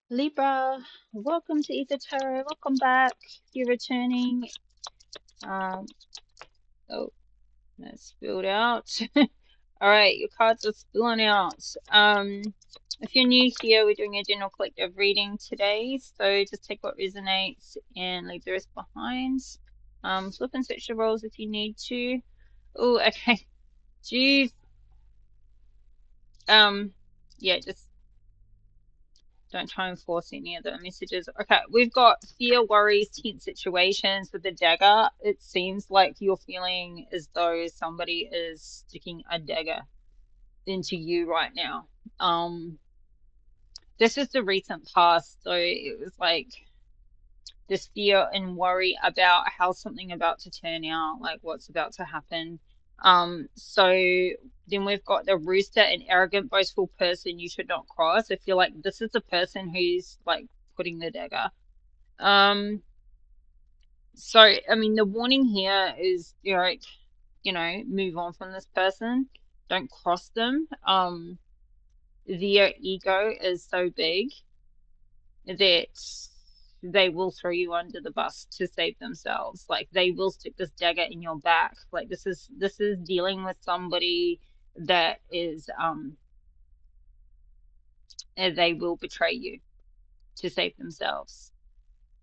Libra, welcome to Ether Tarot. Welcome back. If you're returning, um, oh, that's spilled out. All right, your cards are spilling out. If you're new here, we're doing a general collective reading today, so just take what resonates and leave the rest behind. Flip and switch the roles if you need to. Oh, okay. Jeez. Yeah, just don't try and force any of the messages. Okay, we've got fear, worries, tense situations with the dagger. It seems like you're feeling as though somebody is sticking a dagger into you right now. This is the recent past, so it was like this fear and worry about how something about to turn out, like what's about to happen. So then we've got the rooster, an arrogant, boastful person you should not cross. I feel like this is the person who's like putting the dagger. Um, so I mean the warning here is move on from this person. Don't cross them. Their ego is so big that they will throw you under the bus to save themselves. Like they will stick this dagger in your back. Like this is dealing with somebody that is they will betray you to save themselves.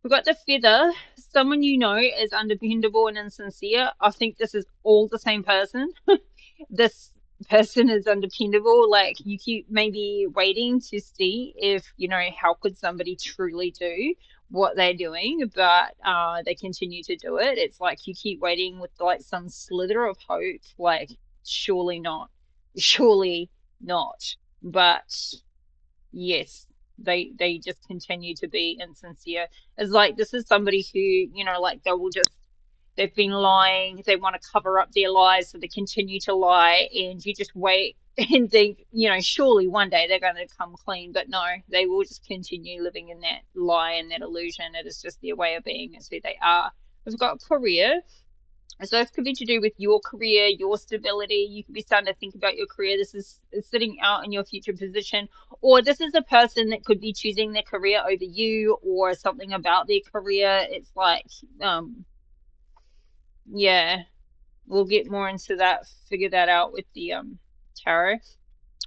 We've got the feather. Someone you know is undependable and insincere. I think this is all the same person. This person is undependable. Like you keep maybe waiting to see if, how could somebody truly do what they're doing, but they continue to do it. It's like you keep waiting with like some slither of hope, like surely not, surely not. But yes, they just continue to be insincere. It's like this is somebody who, like they've been lying, they want to cover up their lies, so they continue to lie, and you just wait and think, surely one day they're going to come clean, but no, they will just continue living in that lie and that illusion. It is just their way of being. It's who they are. We've got career. So this could be to do with your career, your stability. You could be starting to think about your career. This is sitting out in your future position, or this is a person that could be choosing their career over you, or something about their career. It's like, yeah, we'll get more into that, figure that out with the tarot.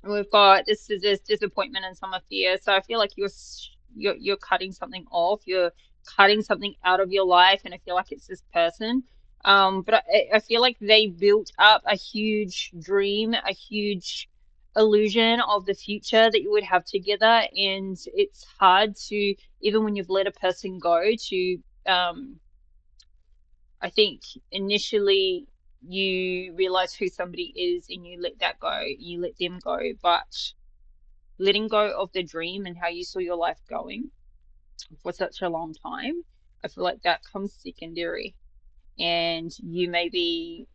We've got this is this disappointment and some fear. So I feel like you're cutting something off. You're cutting something out of your life, and I feel like it's this person. But I feel like they built up a huge dream, a huge illusion of the future that you would have together, and it's hard to, even when you've let a person go, to I think initially you realize who somebody is and you let that go, you let them go, but letting go of the dream and how you saw your life going for such a long time, I feel like that comes secondary. And you may be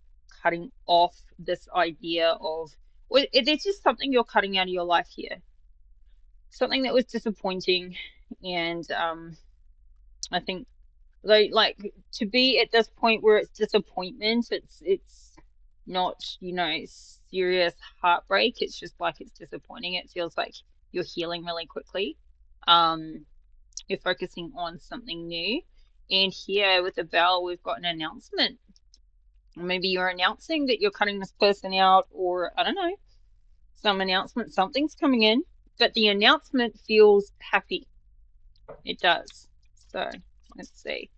cutting off this idea of, well, there's just something you're cutting out of your life here, something that was disappointing. And I think, though, like to be at this point where it's disappointment, it's not, serious heartbreak. It's just like it's disappointing. It feels like you're healing really quickly. You're focusing on something new. And here with the bell, we've got an announcement. Maybe you're announcing that you're cutting this person out, or I don't know, some announcement, something's coming in, but the announcement feels happy. It does. So let's see.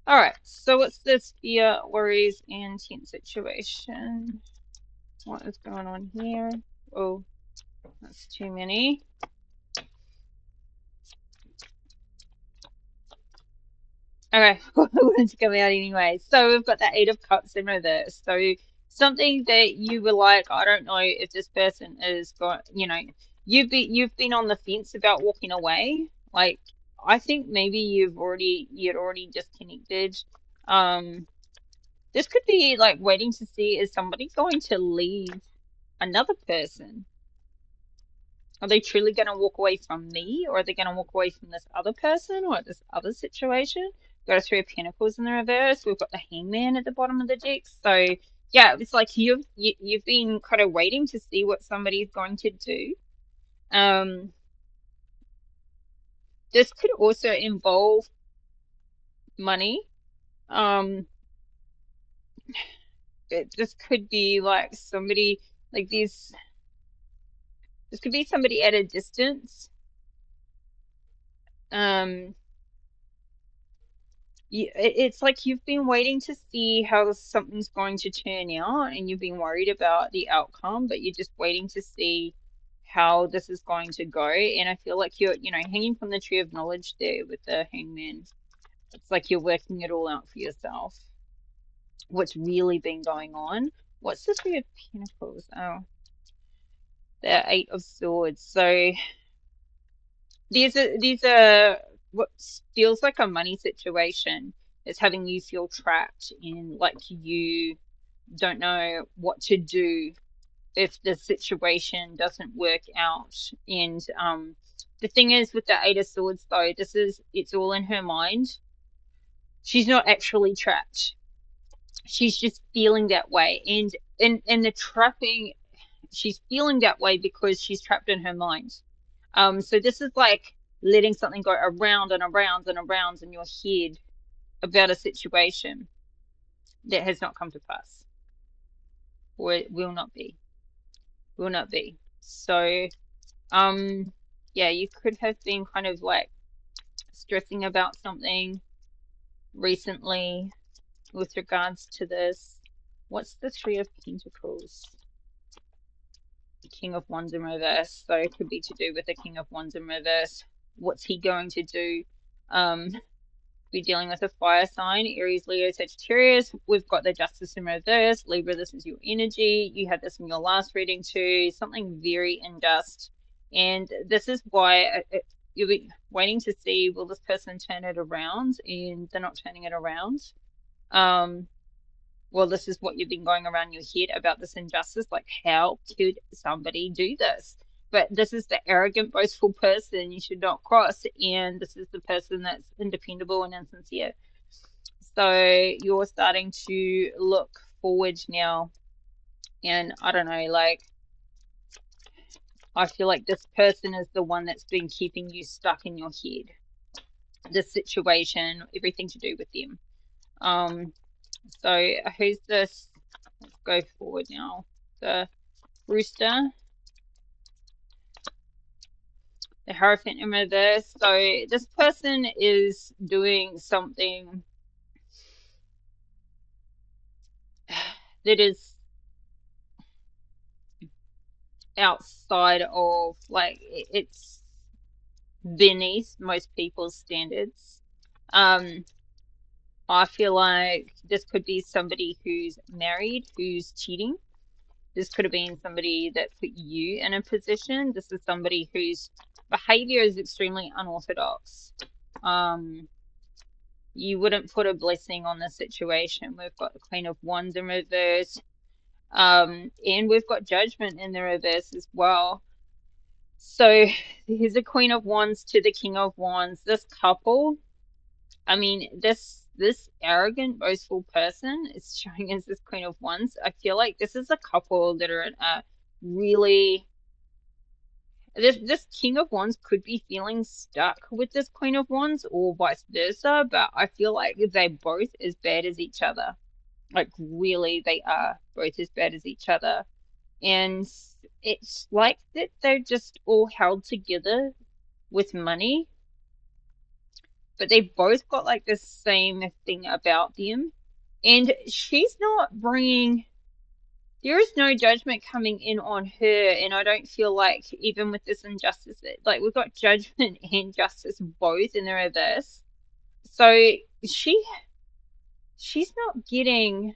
All right, so what's this fear, worries, and tense situation? What is going on here? Oh, that's too many. Okay, I wanted to come out anyway. So we've got the Eight of Cups in reverse. So something that you were like, I don't know if this person is going, you've been on the fence about walking away. Like I think maybe you'd already disconnected. Um, this could be like waiting to see, is somebody going to leave another person? Are they truly going to walk away from me, or are they going to walk away from this other person or this other situation? We've got a Three of Pentacles in the reverse. We've got the Hangman at the bottom of the deck. So yeah, it's like you've been kind of waiting to see what somebody's going to do. Um, This could also involve money. Um, this could be like somebody like these. This could be somebody at a distance. Um, it's like you've been waiting to see how something's going to turn out, and you've been worried about the outcome, but you're just waiting to see how this is going to go. And I feel like you're, hanging from the tree of knowledge there with the hangman. It's like you're working it all out for yourself. What's really been going on? What's the Three of Pentacles? Oh, the Eight of Swords. So these are what feels like a money situation. It's having you feel trapped in, like, you don't know what to do if the situation doesn't work out. And the thing is with the Eight of Swords though, it's all in her mind. She's not actually trapped. She's just feeling that way. And the trapping, she's feeling that way because she's trapped in her mind. So this is like letting something go around and around and around in your head about a situation that has not come to pass, or it will not be. Will not be. So, yeah, you could have been kind of like stressing about something recently with regards to this. What's the Three of Pentacles? The King of Wands in reverse. So it could be to do with the King of Wands in reverse. What's he going to do? We're dealing with a fire sign, Aries, Leo, Sagittarius. We've got the Justice in reverse. Libra, this is your energy. You had this in your last reading too. Something very unjust. And this is why you'll be waiting to see, will this person turn it around? And they're not turning it around. Well, this is what you've been going around your head about this injustice. Like, how could somebody do this? But this is the arrogant, boastful person you should not cross. And this is the person that's independable and insincere. So you're starting to look forward now. And I don't know, like, I feel like this person is the one that's been keeping you stuck in your head. This situation, everything to do with them. So who's this? Let's go forward now. The Rooster. The Hierophant in reverse. So this person is doing something that is outside of, like, it's beneath most people's standards. I feel like this could be somebody who's married, who's cheating. This could have been somebody that put you in a position. This is somebody whose behavior is extremely unorthodox. You wouldn't put a blessing on the situation. We've got the Queen of Wands in reverse. And we've got Judgment in the reverse as well. So here's a Queen of Wands to the King of Wands. This couple, I mean, this arrogant, boastful person is showing as this Queen of Wands. I feel like this is a couple that are in a really... This King of Wands could be feeling stuck with this Queen of Wands, or vice versa, but I feel like they're both as bad as each other. Like, really, they are both as bad as each other. And it's like that they're just all held together with money, but they've both got like the same thing about them. And she's not bringing... There is no judgment coming in on her, and I don't feel like, even with this injustice, like, we've got Judgment and Justice both in the reverse. So she's not getting...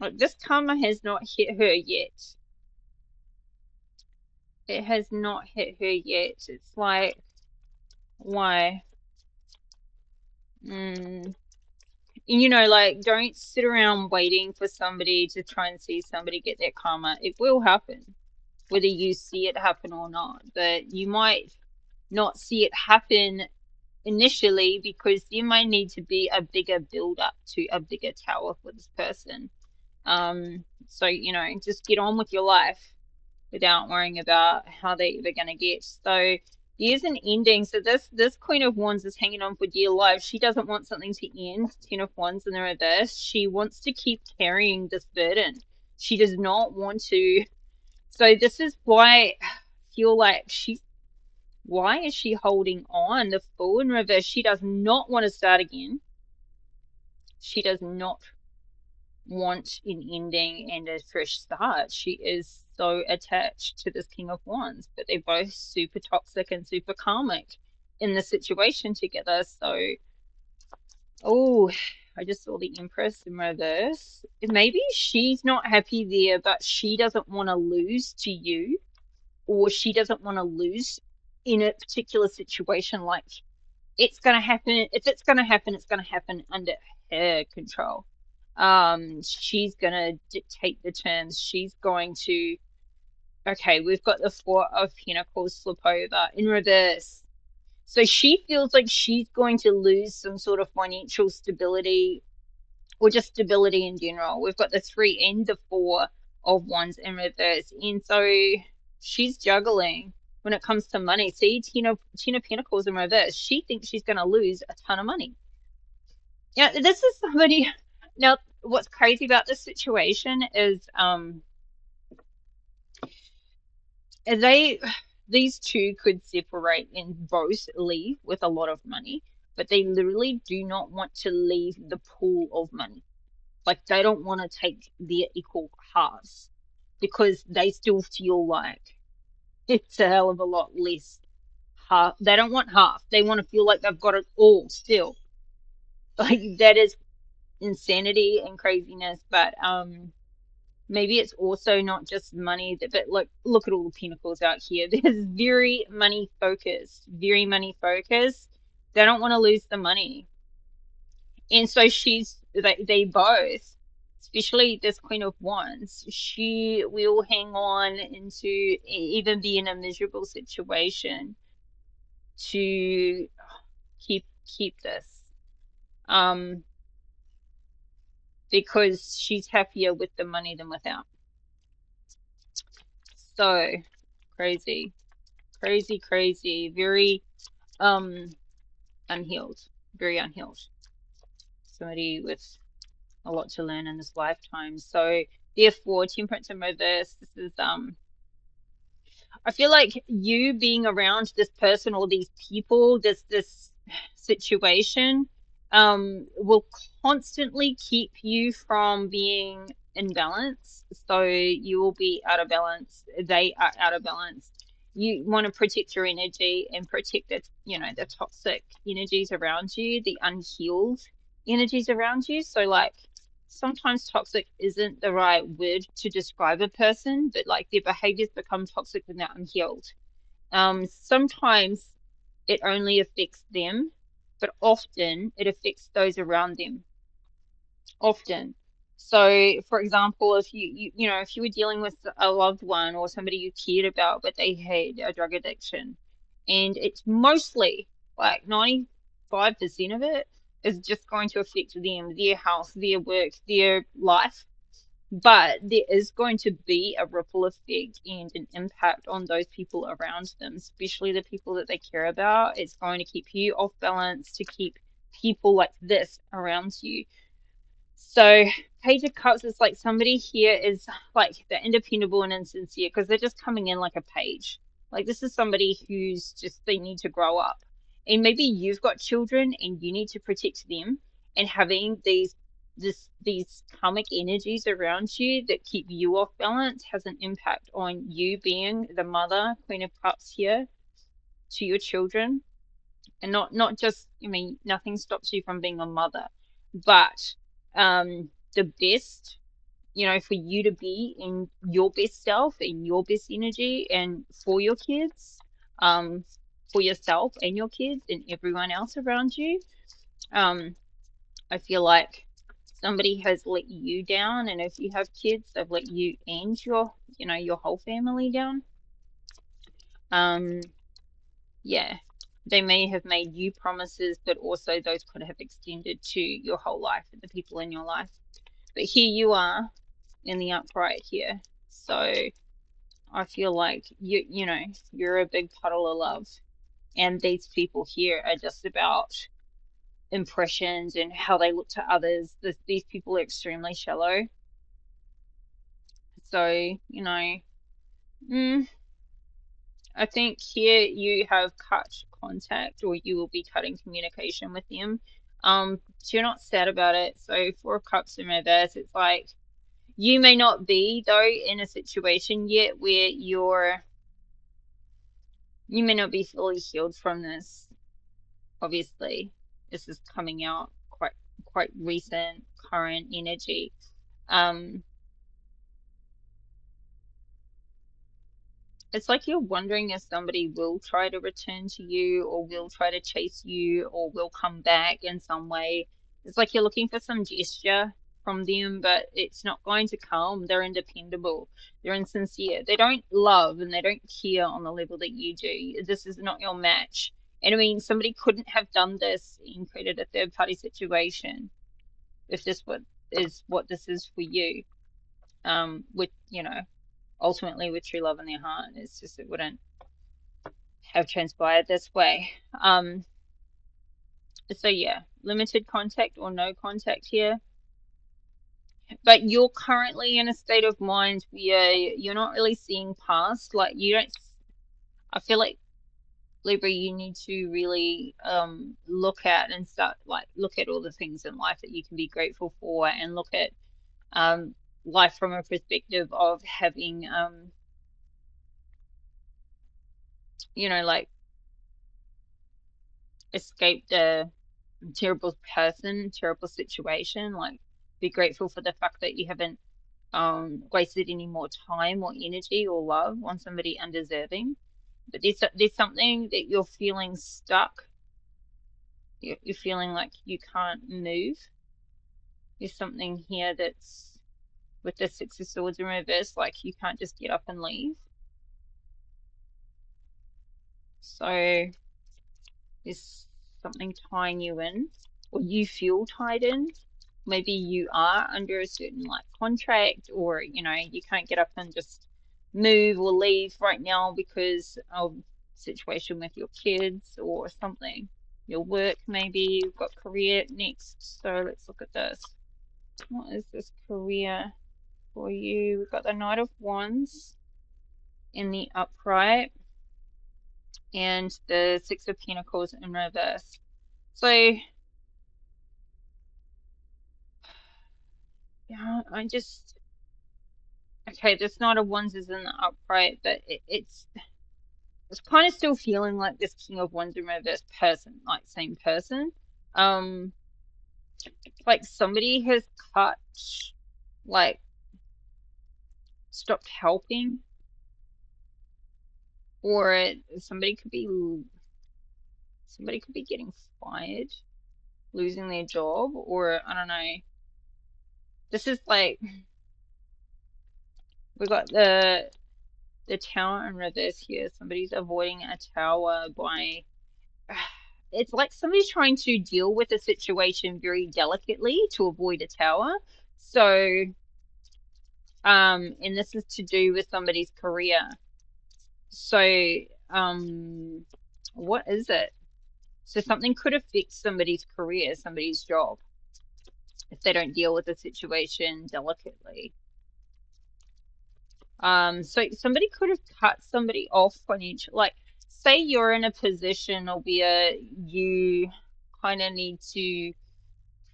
Like, this karma has not hit her yet. It has not hit her yet. It's like, why? Like, don't sit around waiting for somebody to try and see somebody get their karma. It will happen, whether you see it happen or not. But you might not see it happen initially because there might need to be a bigger build up to a bigger tower for this person. So, just get on with your life without worrying about how they're ever going to get. So There's an ending. So this Queen of Wands is hanging on for dear life. She doesn't want something to end. Ten of Wands in the reverse. She wants to keep carrying this burden. She does not want to. So this is why I feel like why is she holding on? The Fool in reverse. She does not want to start again. She does not want an ending and a fresh start. She is so attached to this King of Wands, but they're both super toxic and super karmic in the situation together. So, oh, I just saw the Empress in reverse. Maybe she's not happy there, but she doesn't want to lose to you, or she doesn't want to lose in a particular situation. Like, it's going to happen. If it's going to happen, it's going to happen under her control. She's going to dictate the terms. She's going to, okay, we've got the Four of Pentacles flip over in reverse. So she feels like she's going to lose some sort of financial stability or just stability in general. We've got the Three and the Four of Wands in reverse. And so she's juggling when it comes to money. See, Ten of Pentacles in reverse. She thinks she's going to lose a ton of money. Yeah, this is somebody. Now, what's crazy about this situation is, they, these two could separate and both leave with a lot of money, but they literally do not want to leave the pool of money. Like, they don't want to take their equal halves because they still feel like it's a hell of a lot less half. They don't want half. They want to feel like they've got it all still. Like, that is insanity and craziness. But maybe it's also not just money, but like, look at all the pentacles out here. There's very money focused, very money focused. They don't want to lose the money. And so they both, especially this Queen of Wands, she will hang on into even be in a miserable situation to keep this. Because she's happier with the money than without. So crazy, crazy, crazy, very unhealed, very unhealed. Somebody with a lot to learn in this lifetime. So therefore, Temperance in reverse, this is I feel like you being around this person or these people, this situation, will constantly keep you from being in balance. So you will be out of balance. They are out of balance. You want to protect your energy and protect the toxic energies around you, the unhealed energies around you. So like, sometimes toxic isn't the right word to describe a person, but like, their behaviors become toxic when they're unhealed. Sometimes it only affects them, but often it affects those around them. Often. So, for example, if if you were dealing with a loved one or somebody you cared about, but they had a drug addiction, and it's mostly like 95% of it is just going to affect them, their health, their work, their life. But there is going to be a ripple effect and an impact on those people around them, especially the people that they care about. It's going to keep you off balance, to keep people like this around you. So Page of Cups is like, somebody here is like, they're independable and insincere because they're just coming in like a page. Like, this is somebody who's just, they need to grow up. And maybe you've got children and you need to protect them, and having these karmic energies around you that keep you off balance has an impact on you being the mother, Queen of Cups here, to your children. And not just, I mean, nothing stops you from being a mother, but the best, for you to be in your best self, in your best energy, and for your kids, for yourself and your kids and everyone else around you. I feel like somebody has let you down, and if you have kids, they've let you and your whole family down. Yeah, they may have made you promises, but also those could have extended to your whole life and the people in your life. But here you are in the upright here. So I feel like you're a big puddle of love. And these people here are just about impressions and how they look to others. These people are extremely shallow. So, mm, I think here you have cut contact, or you will be cutting communication with them. So you're not sad about it. So Four of Cups in reverse, it's like you may not be though in a situation yet where you may not be fully healed from this. Obviously, this is coming out quite recent, current energy. Um, It's like you're wondering if somebody will try to return to you, or will try to chase you, or will come back in some way. It's like you're looking for some gesture from them, but it's not going to come. They're independable. They're insincere. They don't love and they don't care on the level that you do. This is not your match. And I mean, somebody couldn't have done this and created a third party situation if what this is for you. With, ultimately with true love in their heart. It's just it wouldn't have transpired this way. So yeah, limited contact or no contact here. But you're currently in a state of mind where you're not really seeing past. Like you don't. I feel like Libra, you need to really look at and start look at all the things in life that you can be grateful for, and look at life from a perspective of having like escaped a terrible person, terrible situation. Like, be grateful for the fact that you haven't wasted any more time or energy or love on somebody undeserving. But there's something that you're feeling stuck. You're feeling like you can't move. There's something here that's with the Six of Swords in reverse, like you can't just get up and leave. So there's something tying you in, or you feel tied in. Maybe you are under a certain contract, or you can't get up and just move or leave right now because of situation with your kids or something. Your work, maybe. You've got career next. So let's look at this. What is this career for you? We've got the Knight of Wands in the upright and the Six of Pentacles in reverse. So yeah, okay, this Knight of Wands is in the upright, but it's kind of still feeling like this King of Wands in reverse person, like same person. Like somebody has cut, like stopped helping, or somebody could be getting fired, losing their job, or I don't know. This is like we got the tower in reverse here. Somebody's avoiding a tower by it's like somebody's trying to deal with a situation very delicately to avoid a tower. So and this is to do with somebody's career. So what is it? So something could affect somebody's career, somebody's job, if they don't deal with the situation delicately. So somebody could have cut somebody off financially. Like, say you're in a position where you kind of need to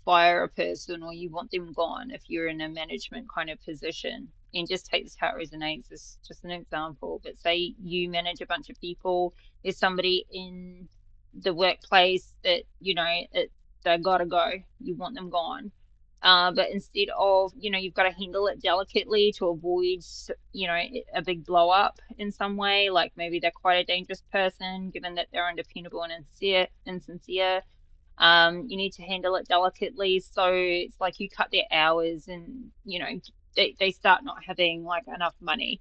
fire a person, or you want them gone if you're in a management kind of position. And just take this how it resonates. It's just an example. But say you manage a bunch of people, there's somebody in the workplace that, they gotta go. You want them gone. But instead of, you've got to handle it delicately to avoid, a big blow up in some way. Like maybe they're quite a dangerous person, given that they're undependable and insincere. You need to handle it delicately. So it's like you cut their hours, and, they start not having enough money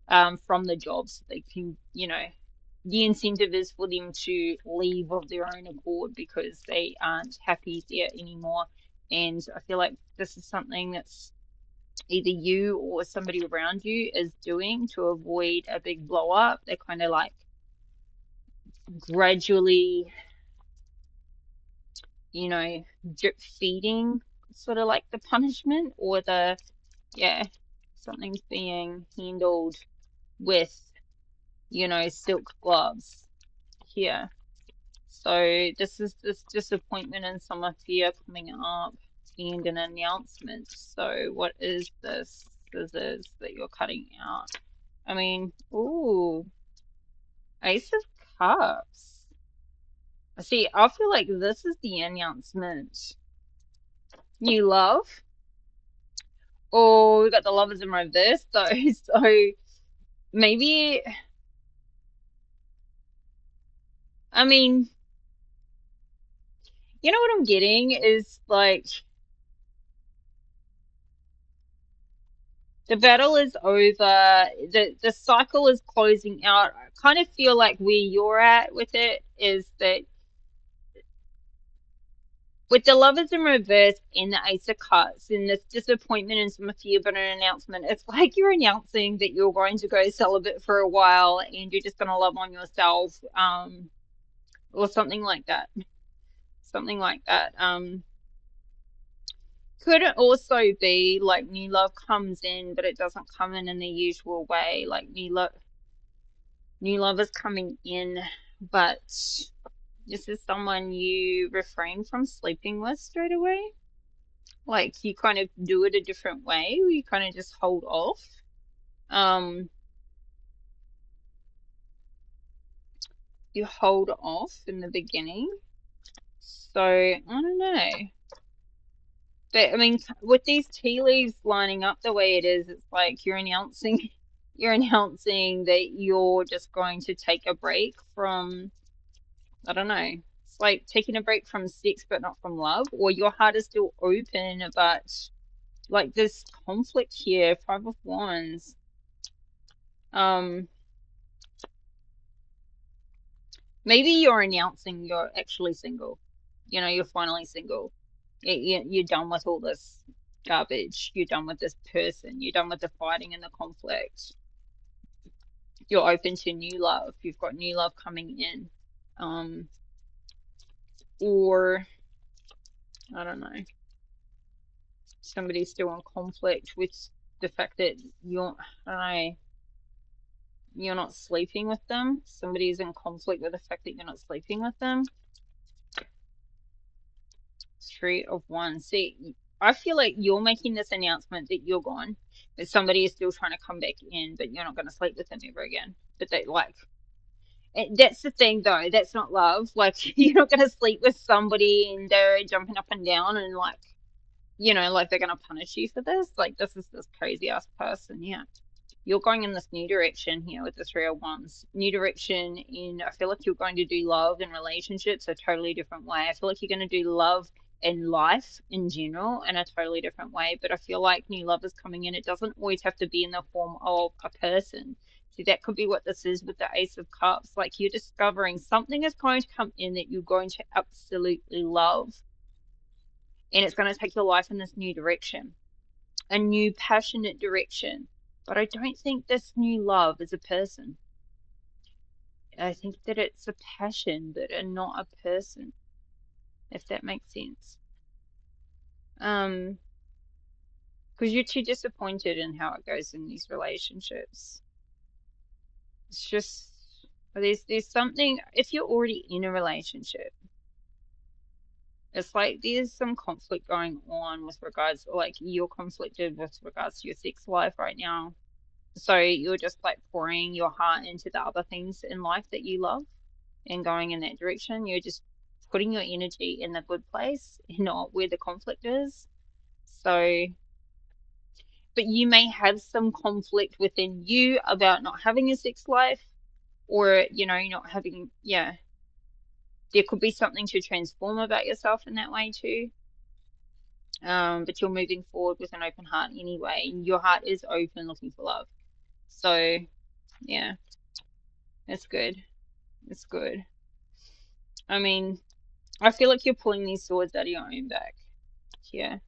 from the jobs. They can, the incentive is for them to leave of their own accord because they aren't happy there anymore. And I feel like this is something that's either you or somebody around you is doing to avoid a big blow up. They're kind of gradually, you know, drip feeding, sort of like the punishment, or the, yeah, something's being handled with, you know, silk gloves here. So this is this disappointment and summer fear coming up and an announcement. So what is this scissors that you're cutting out? I mean, ooh, Ace of Cups. See, I feel like this is the announcement. New love. Oh, we got the lovers in reverse though. So maybe, I mean, you know what I'm getting is like the battle is over. The cycle is closing out. I kind of feel like where you're at with it is that with the lovers in reverse and the ace of cups and this disappointment and some fear but an announcement, it's like you're announcing that you're going to go celibate for a while and you're just going to love on yourself, or something like that. Something like that. Could it also be like new love comes in, but it doesn't come in the usual way? Like new love is coming in, but this is someone you refrain from sleeping with straight away. Like you kind of do it a different way, or you kind of just hold off. Um, you hold off in the beginning. So I don't know. But I mean, with these tea leaves lining up the way it is, it's like you're announcing, you're announcing that you're just going to take a break from, I don't know. It's like taking a break from sex, but not from love, or your heart is still open, but like this conflict here, Five of Wands. Um, maybe you're announcing you're actually single. You know, you're finally single. You're done with all this garbage. You're done with this person. You're done with the fighting and the conflict. You're open to new love. You've got new love coming in. Or I don't know. Somebody's still in conflict with the fact that I don't know, you're not sleeping with them. Somebody's in conflict with the fact that you're not sleeping with them. Three of Wands. See, I feel like you're making this announcement that you're gone, but somebody is still trying to come back in, but you're not going to sleep with them ever again. But they like, that's the thing though. That's not love. Like, you're not going to sleep with somebody and they're jumping up and down and like, you know, like they're going to punish you for this. Like, this is this crazy ass person. Yeah. You're going in this new direction here with the Three of Wands. New direction in, I feel like you're going to do love and relationships a totally different way. I feel like you're going to do love and life in general in a totally different way. But I feel like new love is coming in. It doesn't always have to be in the form of a person. See, that could be what this is with the Ace of Cups. Like you're discovering something is going to come in that you're going to absolutely love. And it's going to take your life in this new direction, a new passionate direction. But I don't think this new love is a person. I think that it's a passion, but not a person, if that makes sense. Because you're too disappointed in how it goes in these relationships. It's just there's something, if you're already in a relationship, it's like there's some conflict going on with regards, like you're conflicted with regards to your sex life right now. So you're just like pouring your heart into the other things in life that you love and going in that direction. You're just putting your energy in the good place, not where the conflict is. So, but you may have some conflict within you about not having a sex life, or, you know, not having, yeah, there could be something to transform about yourself in that way too. But you're moving forward with an open heart anyway. Your heart is open looking for love. So, yeah, it's good. It's good. I mean, I feel like you're pulling these swords out of your own back here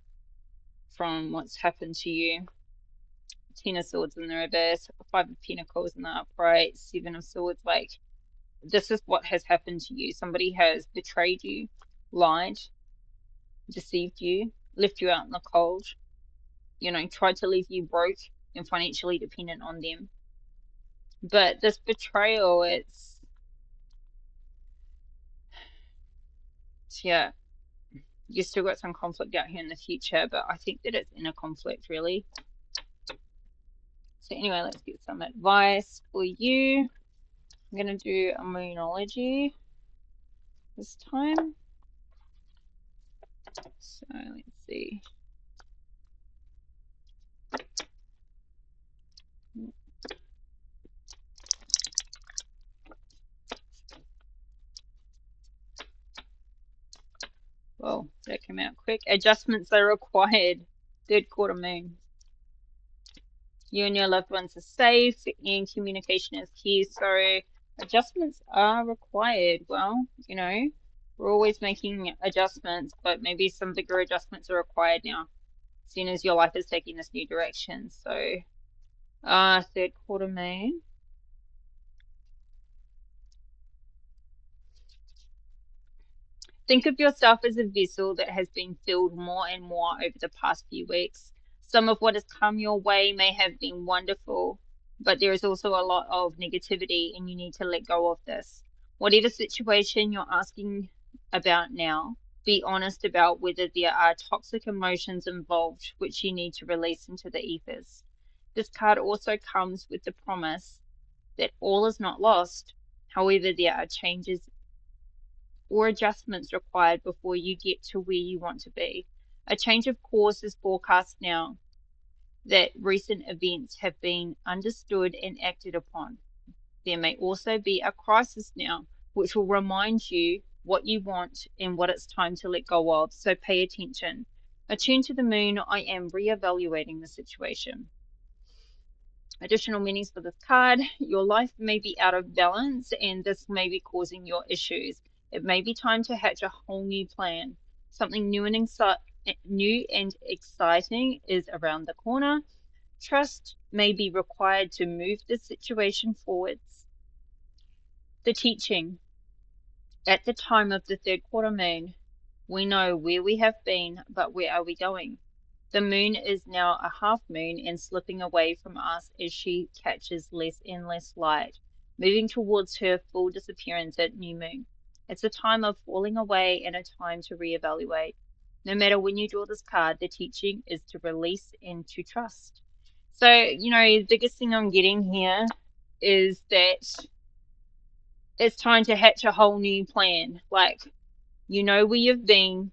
from what's happened to you. Ten of Swords in the reverse, Five of Pentacles in the upright, Seven of Swords. Like, this is what has happened to you. Somebody has betrayed you, lied, deceived you, left you out in the cold, tried to leave you broke and financially dependent on them. But this betrayal, yeah, you still got some conflict out here in the future, but I think that it's inner conflict, really. So anyway, let's get some advice for you. I'm going to do a moonology this time. So let's see. Well, that came out quick. Adjustments are required. Third quarter moon. You and your loved ones are safe and communication is key. So adjustments are required. Well, we're always making adjustments, but maybe some bigger adjustments are required now, seeing as your life is taking this new direction. So, third quarter moon. Think of yourself as a vessel that has been filled more and more over the past few weeks. Some of what has come your way may have been wonderful, but there is also a lot of negativity, and you need to let go of this. Whatever situation you're asking about now, be honest about whether there are toxic emotions involved which you need to release into the ethers. This card also comes with the promise that all is not lost. However, there are changes or adjustments required before you get to where you want to be. A change of course is forecast now that recent events have been understood and acted upon. There may also be a crisis now, which will remind you what you want and what it's time to let go of, so pay attention. Attuned to the moon, I am re-evaluating the situation. Additional meanings for this card: your life may be out of balance and this may be causing your issues. It may be time to hatch a whole new plan. Something new and exciting is around the corner. Trust may be required to move the situation forwards. The teaching: at the time of the third quarter moon, we know where we have been, but where are we going? The moon is now a half moon and slipping away from us as she catches less and less light, moving towards her full disappearance at new moon. It's a time of falling away and a time to reevaluate. No matter when you draw this card, the teaching is to release and to trust. So, the biggest thing I'm getting here is that it's time to hatch a whole new plan. Like, you know where you've been,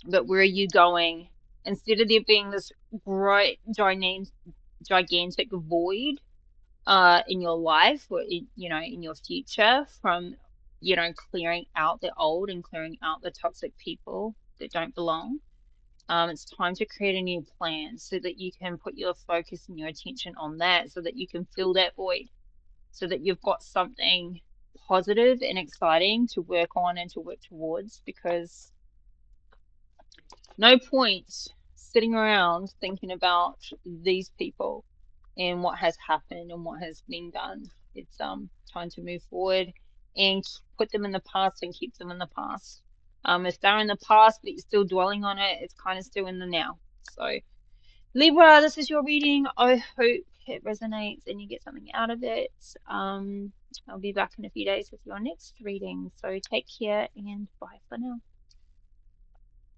but where are you going? Instead of there being this great gigantic void in your life or in your future from clearing out the old and clearing out the toxic people that don't belong, it's time to create a new plan so that you can put your focus and your attention on that, so that you can fill that void, so that you've got something positive and exciting to work on and to work towards, because no point sitting around thinking about these people and what has happened and what has been done. It's time to move forward and put them in the past and keep them in the past. If they're in the past but you're still dwelling on it, it's kind of still in the now. So Libra, this is your reading. I hope it resonates and you get something out of it. I'll be back in a few days with your next reading. So take care and bye for now.